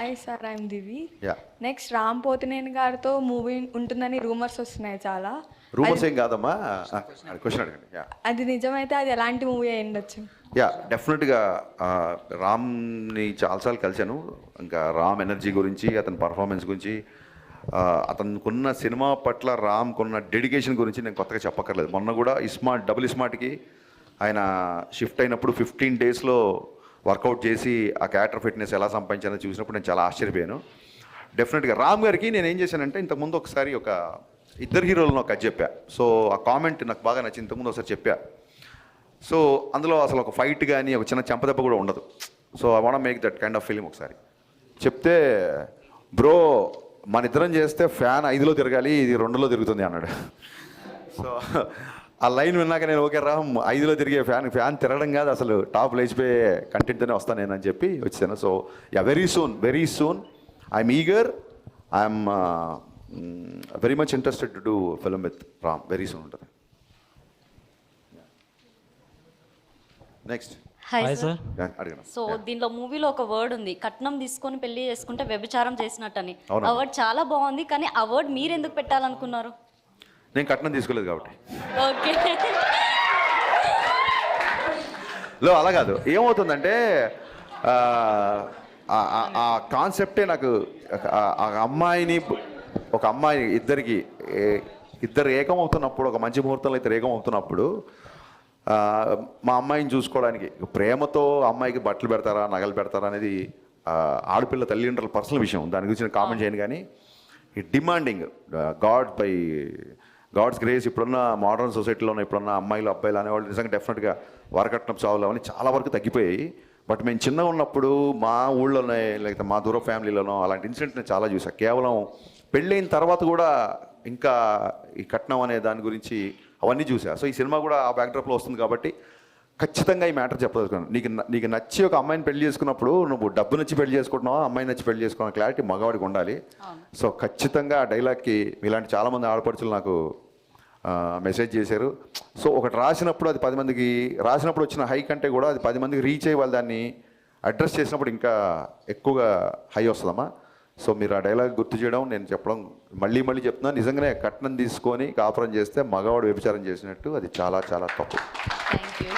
Hi sir, I'm Divi. Yeah next Ram Pothineni గారితో movie ఉంటుందని rumours వస్తున్నాయి చాలా. రూమర్స్ ఏం కాదమ్మా, క్వశ్చన్ అడగండి. యా అది నిజమైతే అది ఎలాంటి మూవీ అయి ఉండొచ్చు? యా డెఫినెట్గా రామ్ని చాలాసార్లు కలిశాను. ఇంకా రామ్ ఎనర్జీ గురించి, అతని పర్ఫార్మెన్స్ గురించి, అతనుకున్న సినిమా పట్ల రామ్కున్న డెడికేషన్ గురించి నేను కొత్తగా చెప్పక్కర్లేదు. మొన్న కూడా డబుల్ ఇస్మార్ట్కి ఆయన షిఫ్ట్ అయినప్పుడు 15 daysలో వర్కౌట్ చేసి ఆ క్యారెక్టర్ ఫిట్నెస్ ఎలా సంపాదించానో చూసినప్పుడు నేను చాలా ఆశ్చర్యపోయాను. డెఫినెట్గా రామ్ గారికి నేను ఏం చేశానంటే, ఇంతకుముందు ఒకసారి ఒక ఇద్దరు హీరోలను ఒక చెప్పా. సో ఆ కామెంట్ నాకు బాగా నచ్చింది. ఇంతకుముందు ఒకసారి చెప్పా. సో అందులో అసలు ఒక ఫైట్ కానీ ఒక చిన్న చెంపదెబ్బ కూడా ఉండదు. So I want make that kind of film. ఒకసారి చెప్తే, బ్రో మన ఇద్దరం చేస్తే ఫ్యాన్ 5లో తిరగాలి, ఇది 2లో తిరుగుతుంది అన్నాడు. సో ఆ లైన్ విన్నాక నేను ఓకే రామ్ 5లో తిరిగే ఫ్యాన్ తిరగడం కాదు, అసలు టాప్ లేచిపోయే కంటెంట్తోనే వస్తాను నేను అని చెప్పి వచ్చాను. So yeah, very soon I'm eager, I'm very much interested to do film with Ram. Very soon ఉంటుంది. Next hi sir. అడిగిన సో దీనిలో మూవీలో ఒక వర్డ్ ఉంది, కట్నం తీసుకొని పెళ్లి చేసుకుంటే వ్యభిచారం చేసినట్టని. అవునా? ఆ వర్డ్ చాలా బాగుంది, కానీ ఆ వర్డ్ మీరు ఎందుకు పెట్టాలనుకున్నారు? నేను కట్నం తీసుకోలేదు కాబట్టి. ఓకే. అలా కాదు, ఏమవుతుందంటే ఆ కాన్సెప్టే నాకు ఆ అమ్మాయిని, ఒక అమ్మాయి ఇద్దరు ఏకమవుతున్నప్పుడు, ఒక మంచి ముహూర్తంలో ఇద్దరు ఏకమవుతున్నప్పుడు మా అమ్మాయిని చూసుకోవడానికి ప్రేమతో అమ్మాయికి బట్టలు పెడతారా, నగలు పెడతారా అనేది ఆడపిల్ల తల్లిదండ్రుల పర్సనల్ విషయం. దాని గురించి నేను కామెంట్ చేయను. కానీ ఈ డిమాండింగ్ గాడ్స్ గ్రేస్ ఇప్పుడున్న మోడర్న్ సొసైటీలోనే ఇప్పుడున్న అమ్మాయిలు అబ్బాయిలు అనేవాళ్ళు నిజంగా డెఫినెట్గా వరకట్నం చావులు అవన్నీ చాలా వరకు తగ్గిపోయాయి. బట్ మేము చిన్నగా ఉన్నప్పుడు మా ఊళ్ళోనే, లేకపోతే మా దూర ఫ్యామిలీలోనో అలాంటి ఇన్సిడెంట్ నేను చాలా చూసాను. కేవలం పెళ్ళైన తర్వాత కూడా ఇంకా ఈ కట్నం అనే దాని గురించి అవన్నీ చూసా. సో ఈ సినిమా కూడా ఆ బ్యాక్డ్రాప్లో వస్తుంది కాబట్టి ఖచ్చితంగా ఈ మ్యాటర్ చెప్పదలుచుకున్నాను. నీకు నచ్చి ఒక అమ్మాయిని పెళ్లి చేసుకున్నప్పుడు నువ్వు డబ్బు నచ్చి పెళ్లి చేసుకుంటున్నావా, అమ్మాయి నచ్చి పెళ్లి చేసుకున్న క్లారిటీ మగవాడికి ఉండాలి. సో ఖచ్చితంగా ఆ డైలాగ్కి ఇలాంటి చాలామంది ఆడపడుచులు నాకు మెసేజ్ చేశారు. సో ఒకటి రాసినప్పుడు అది 10 మందికి రాసినప్పుడు వచ్చిన హై కంటే కూడా అది 10 మందికి రీచ్ అయ్యి వాళ్ళు దాన్ని అడ్రస్ చేసినప్పుడు ఇంకా ఎక్కువగా హై వస్తుందమ్మా. సో మీరు ఆ డైలాగ్ గుర్తు చేయడం, నేను చెప్పడం మళ్ళీ చెప్తున్నాను. నిజంగానే కట్నం తీసుకొని కాపురం చేస్తే మగవాడు వ్యభిచారం చేసినట్టు, అది చాలా చాలా తప్పు. Thank you.